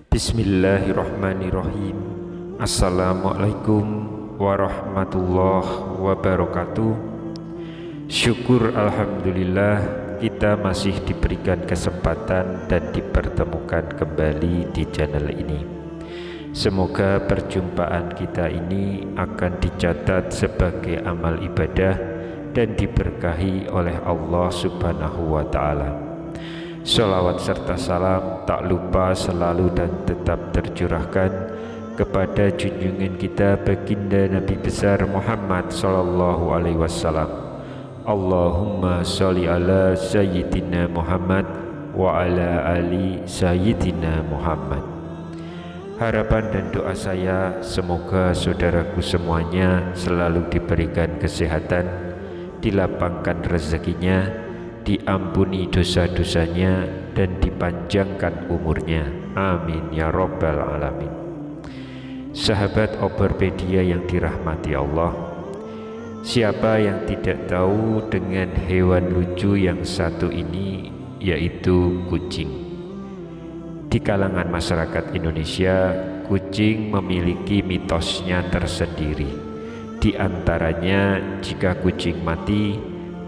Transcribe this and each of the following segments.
Bismillahirrahmanirrahim. Assalamualaikum warahmatullahi wabarakatuh. Syukur alhamdulillah kita masih diberikan kesempatan dan dipertemukan kembali di channel ini. Semoga perjumpaan kita ini akan dicatat sebagai amal ibadah dan diberkahi oleh Allah Subhanahu wa Ta'ala. Sholawat serta salam tak lupa selalu dan tetap tercurahkan kepada junjungan kita baginda Nabi besar Muhammad sallallahu alaihi wasallam. Allahumma sholli ala sayyidina Muhammad wa ala ali sayyidina Muhammad. Harapan dan doa saya semoga saudaraku semuanya selalu diberikan kesehatan, dilapangkan rezekinya, diampuni dosa-dosanya, dan dipanjangkan umurnya. Amin ya rabbal alamin. Sahabat Oberpedia yang dirahmati Allah, siapa yang tidak tahu dengan hewan lucu yang satu ini, yaitu kucing? Di kalangan masyarakat Indonesia, kucing memiliki mitosnya tersendiri. Di antaranya, jika kucing mati,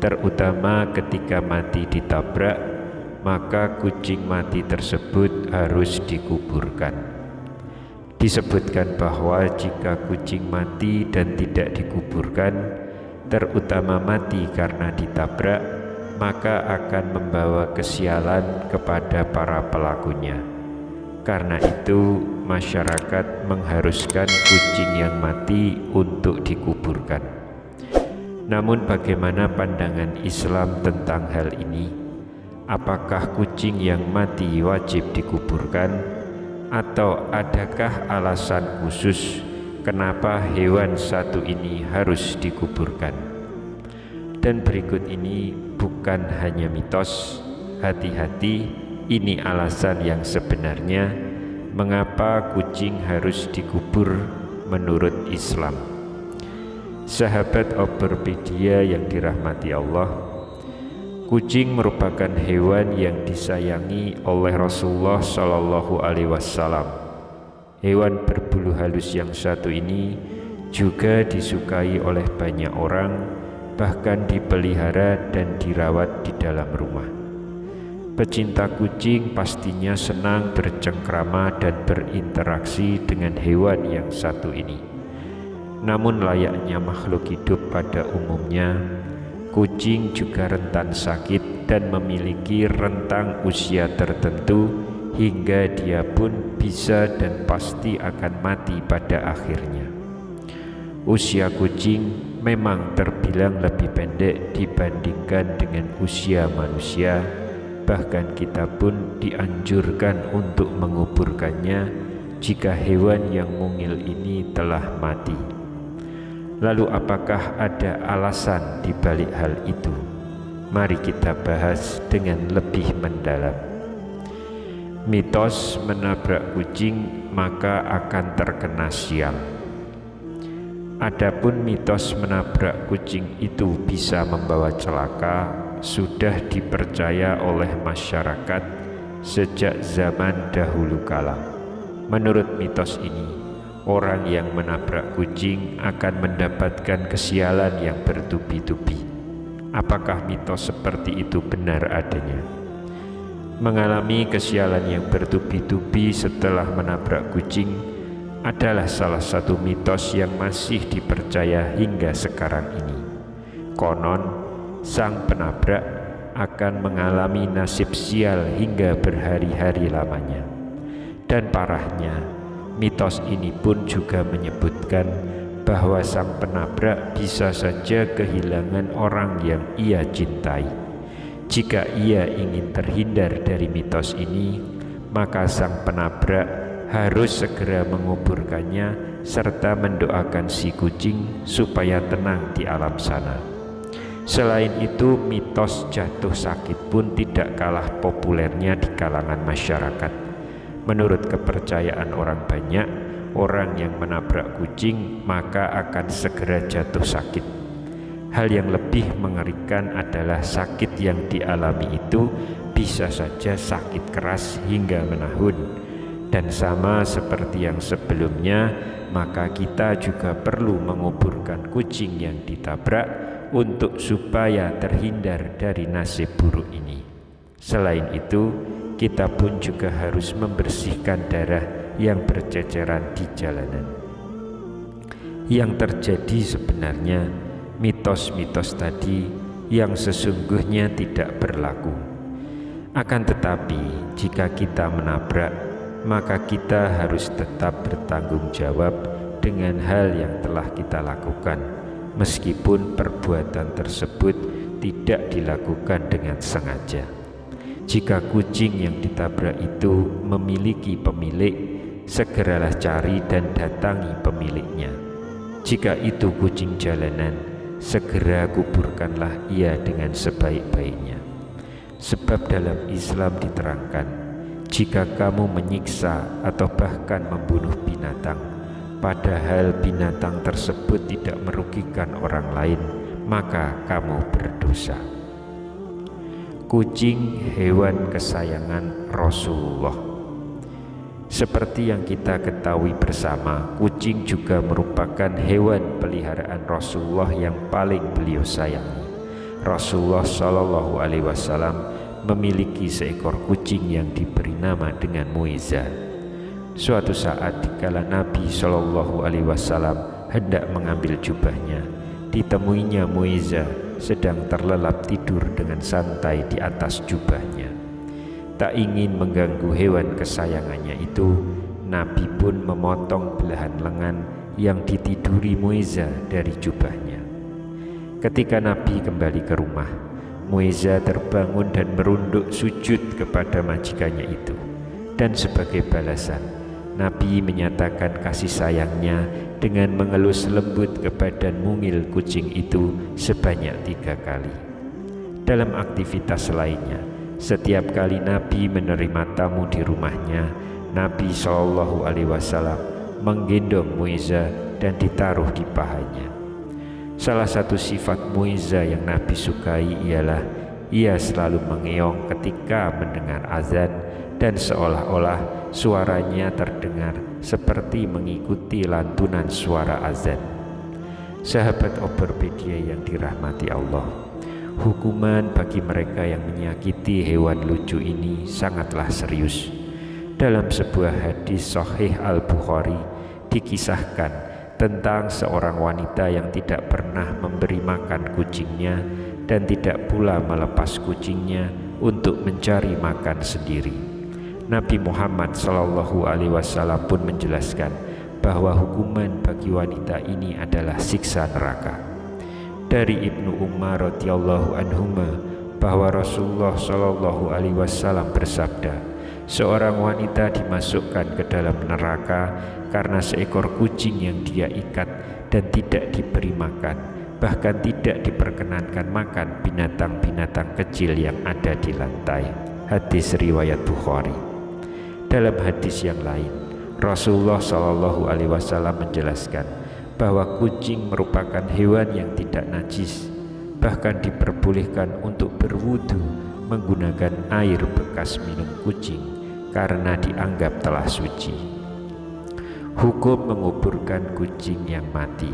terutama ketika mati ditabrak, maka kucing mati tersebut harus dikuburkan. Disebutkan bahwa jika kucing mati dan tidak dikuburkan, terutama mati karena ditabrak, maka akan membawa kesialan kepada para pelakunya. Karena itu, masyarakat mengharuskan kucing yang mati untuk dikuburkan. Namun bagaimana pandangan Islam tentang hal ini? Apakah kucing yang mati wajib dikuburkan? Atau adakah alasan khusus kenapa hewan satu ini harus dikuburkan? Dan berikut ini bukan hanya mitos, hati-hati, ini alasan yang sebenarnya mengapa kucing harus dikubur menurut Islam. Sahabat Oberpedia yang dirahmati Allah, kucing merupakan hewan yang disayangi oleh Rasulullah Shallallahu Alaihi Wasallam. Hewan berbulu halus yang satu ini juga disukai oleh banyak orang, bahkan dipelihara dan dirawat di dalam rumah. Pecinta kucing pastinya senang bercengkrama dan berinteraksi dengan hewan yang satu ini. Namun layaknya makhluk hidup pada umumnya, kucing juga rentan sakit dan memiliki rentang usia tertentu hingga dia pun bisa dan pasti akan mati pada akhirnya. Usia kucing memang terbilang lebih pendek dibandingkan dengan usia manusia, bahkan kita pun dianjurkan untuk menguburkannya jika hewan yang mungil ini telah mati. Lalu apakah ada alasan di balik hal itu? Mari kita bahas dengan lebih mendalam. Mitos menabrak kucing maka akan terkena sial. Adapun mitos menabrak kucing itu bisa membawa celaka sudah dipercaya oleh masyarakat sejak zaman dahulu kala. Menurut mitos ini, orang yang menabrak kucing akan mendapatkan kesialan yang bertubi-tubi. Apakah mitos seperti itu benar adanya? Mengalami kesialan yang bertubi-tubi setelah menabrak kucing adalah salah satu mitos yang masih dipercaya hingga sekarang ini. Konon, sang penabrak akan mengalami nasib sial hingga berhari-hari lamanya. Dan parahnya, mitos ini pun juga menyebutkan bahwa sang penabrak bisa saja kehilangan orang yang ia cintai. Jika ia ingin terhindar dari mitos ini, maka sang penabrak harus segera menguburkannya serta mendoakan si kucing supaya tenang di alam sana. Selain itu, mitos jatuh sakit pun tidak kalah populernya di kalangan masyarakat. Menurut kepercayaan orang banyak, orang yang menabrak kucing maka akan segera jatuh sakit. Hal yang lebih mengerikan adalah sakit yang dialami itu bisa saja sakit keras hingga menahun. Dan sama seperti yang sebelumnya, maka kita juga perlu menguburkan kucing yang ditabrak untuk supaya terhindar dari nasib buruk ini. Selain itu, kita pun juga harus membersihkan darah yang berceceran di jalanan. Yang terjadi sebenarnya mitos-mitos tadi yang sesungguhnya tidak berlaku. Akan tetapi, jika kita menabrak, maka kita harus tetap bertanggung jawab dengan hal yang telah kita lakukan, meskipun perbuatan tersebut tidak dilakukan dengan sengaja. Jika kucing yang ditabrak itu memiliki pemilik, segeralah cari dan datangi pemiliknya. Jika itu kucing jalanan, segera kuburkanlah ia dengan sebaik-baiknya. Sebab dalam Islam diterangkan, jika kamu menyiksa atau bahkan membunuh binatang, padahal binatang tersebut tidak merugikan orang lain, maka kamu berdosa. Kucing hewan kesayangan Rasulullah. Seperti yang kita ketahui bersama, kucing juga merupakan hewan peliharaan Rasulullah yang paling beliau sayangi. Rasulullah Shallallahu Alaihi Wasallam memiliki seekor kucing yang diberi nama dengan Muiza. Suatu saat dikala Nabi Shallallahu Alaihi Wasallam hendak mengambil jubahnya, ditemuinya Muiza sedang terlelap tidur dengan santai di atas jubahnya. Tak ingin mengganggu hewan kesayangannya itu, Nabi pun memotong belahan lengan yang ditiduri Muiza dari jubahnya. Ketika Nabi kembali ke rumah, Muiza terbangun dan merunduk sujud kepada majikannya itu. Dan sebagai balasan, Nabi menyatakan kasih sayangnya dengan mengelus lembut ke badan mungil kucing itu sebanyak 3 kali. Dalam aktivitas lainnya, setiap kali Nabi menerima tamu di rumahnya, Nabi Shallallahu Alaihi Wasallam menggendong Muiza dan ditaruh di pahanya. Salah satu sifat Muiza yang Nabi sukai ialah ia selalu mengeong ketika mendengar azan dan seolah-olah suaranya terdengar seperti mengikuti lantunan suara azan. Sahabat Oberpedia yang dirahmati Allah, hukuman bagi mereka yang menyakiti hewan lucu ini sangatlah serius. Dalam sebuah hadis Sahih Al-Bukhari dikisahkan tentang seorang wanita yang tidak pernah memberi makan kucingnya dan tidak pula melepas kucingnya untuk mencari makan sendiri. Nabi Muhammad Shallallahu Alaihi Wasallam pun menjelaskan bahwa hukuman bagi wanita ini adalah siksa neraka. Dari Ibnu Umar radhiyallahu anhuma bahwa Rasulullah Shallallahu Alaihi Wasallam bersabda, seorang wanita dimasukkan ke dalam neraka karena seekor kucing yang dia ikat dan tidak diberi makan, bahkan tidak diperkenankan makan binatang-binatang kecil yang ada di lantai. Hadis riwayat Bukhari. Dalam hadis yang lain, Rasulullah Shallallahu Alaihi Wasallam menjelaskan bahwa kucing merupakan hewan yang tidak najis, bahkan diperbolehkan untuk berwudu menggunakan air bekas minum kucing karena dianggap telah suci. Hukum menguburkan kucing yang mati.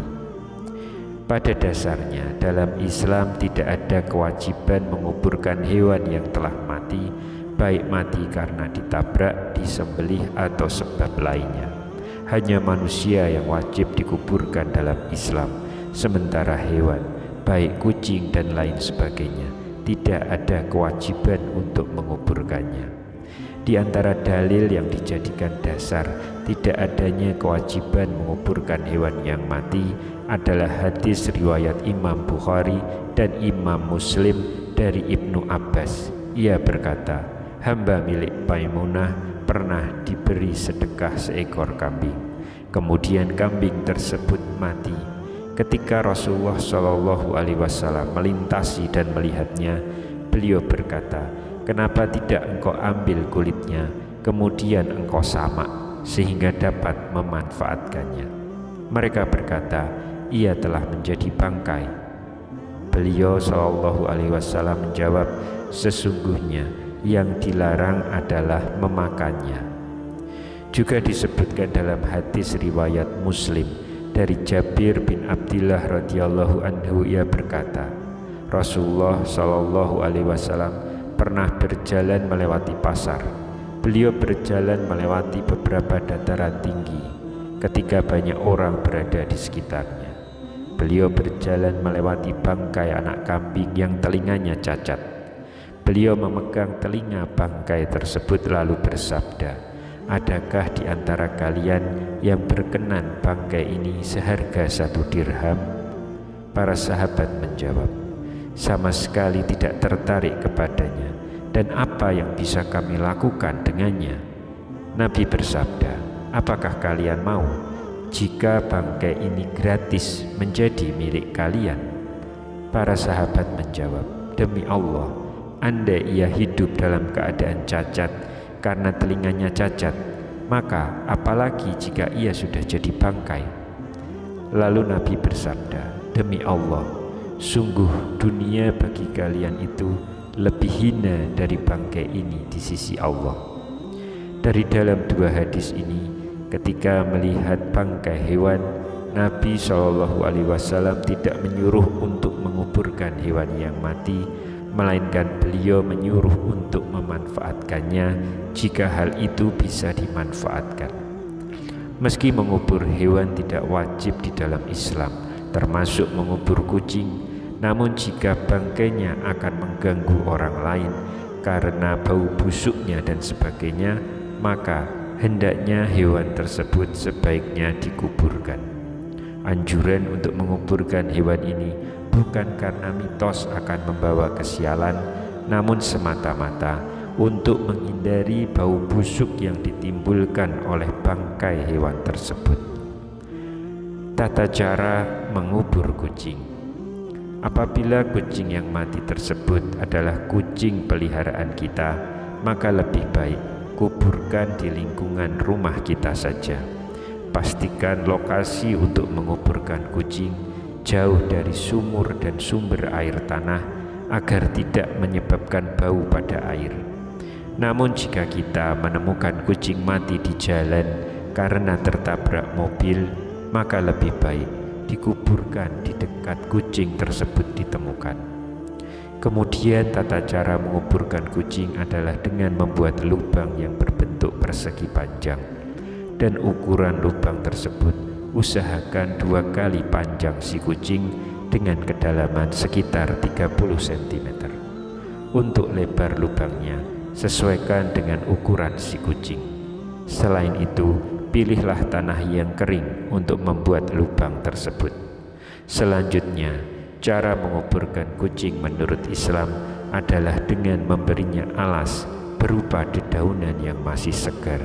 Pada dasarnya dalam Islam tidak ada kewajiban menguburkan hewan yang telah mati, baik mati karena ditabrak, disembelih atau sebab lainnya. Hanya manusia yang wajib dikuburkan dalam Islam, sementara hewan, baik kucing dan lain sebagainya, tidak ada kewajiban untuk menguburkannya. Di antara dalil yang dijadikan dasar tidak adanya kewajiban menguburkan hewan yang mati adalah hadis riwayat Imam Bukhari dan Imam Muslim dari Ibnu Abbas. Ia berkata, hamba milik Maimunah pernah diberi sedekah seekor kambing. Kemudian kambing tersebut mati. Ketika Rasulullah Shallallahu Alaihi Wasallam melintasi dan melihatnya, beliau berkata, kenapa tidak engkau ambil kulitnya? kemudian engkau samak sehingga dapat memanfaatkannya. Mereka berkata, ia telah menjadi bangkai. Beliau Shallallahu Alaihi Wasallam menjawab, sesungguhnya yang dilarang adalah memakannya. Juga disebutkan dalam hadis riwayat Muslim dari Jabir bin Abdillah radhiyallahu anhu, ia berkata, Rasulullah Shallallahu Alaihi Wasallam pernah berjalan melewati pasar. Beliau berjalan melewati beberapa dataran tinggi ketika banyak orang berada di sekitarnya. Beliau berjalan melewati bangkai anak kambing yang telinganya cacat. Beliau memegang telinga bangkai tersebut lalu bersabda, adakah di antara kalian yang berkenan bangkai ini seharga 1 dirham? Para sahabat menjawab, sama sekali tidak tertarik kepadanya, dan apa yang bisa kami lakukan dengannya? Nabi bersabda, apakah kalian mau jika bangkai ini gratis menjadi milik kalian? Para sahabat menjawab, demi Allah, andai ia hidup dalam keadaan cacat karena telinganya cacat, maka apalagi jika ia sudah jadi bangkai? Lalu Nabi bersabda, demi Allah, sungguh dunia bagi kalian itu lebih hina dari bangkai ini di sisi Allah. Dari dalam 2 hadis ini, ketika melihat bangkai hewan, Nabi SAW tidak menyuruh untuk menguburkan hewan yang mati, melainkan beliau menyuruh untuk memanfaatkannya jika hal itu bisa dimanfaatkan. Meski mengubur hewan tidak wajib di dalam Islam, termasuk mengubur kucing, namun jika bangkainya akan mengganggu orang lain karena bau busuknya dan sebagainya, maka hendaknya hewan tersebut sebaiknya dikuburkan. Anjuran untuk menguburkan hewan ini bukan karena mitos akan membawa kesialan, namun semata-mata untuk menghindari bau busuk yang ditimbulkan oleh bangkai hewan tersebut. Tata cara mengubur kucing. Apabila kucing yang mati tersebut adalah kucing peliharaan kita, maka lebih baik kuburkan di lingkungan rumah kita saja. Pastikan lokasi untuk menguburkan kucing jauh dari sumur dan sumber air tanah agar tidak menyebabkan bau pada air. Namun jika kita menemukan kucing mati di jalan karena tertabrak mobil, maka lebih baik dikuburkan di dekat kucing tersebut ditemukan. Kemudian tata cara menguburkan kucing adalah dengan membuat lubang yang berbentuk persegi panjang, dan ukuran lubang tersebut usahakan 2 kali panjang si kucing dengan kedalaman sekitar 30 cm. Untuk lebar lubangnya sesuaikan dengan ukuran si kucing. Selain itu, pilihlah tanah yang kering untuk membuat lubang tersebut. Selanjutnya, cara menguburkan kucing menurut Islam adalah dengan memberinya alas berupa dedaunan yang masih segar.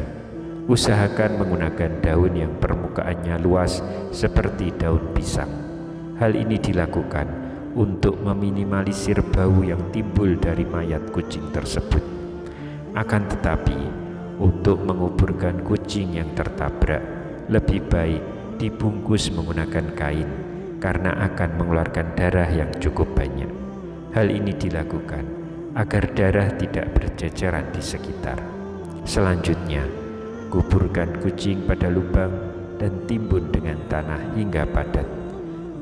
Usahakan menggunakan daun yang permukaannya luas seperti daun pisang. Hal ini dilakukan untuk meminimalisir bau yang timbul dari mayat kucing tersebut. Akan tetapi, untuk menguburkan kucing yang tertabrak, lebih baik dibungkus menggunakan kain karena akan mengeluarkan darah yang cukup banyak. Hal ini dilakukan agar darah tidak berjajaran di sekitar. Selanjutnya, kuburkan kucing pada lubang dan timbun dengan tanah hingga padat.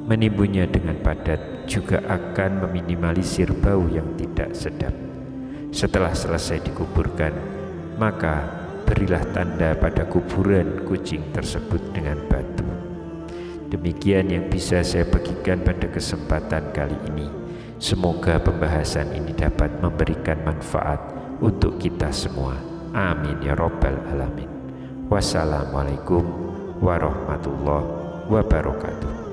Menimbunnya dengan padat juga akan meminimalisir bau yang tidak sedap. Setelah selesai dikuburkan, maka berilah tanda pada kuburan kucing tersebut dengan batu. Demikian yang bisa saya bagikan pada kesempatan kali ini. Semoga pembahasan ini dapat memberikan manfaat untuk kita semua. Amin ya rabbal alamin. Wassalamualaikum warahmatullahi wabarakatuh.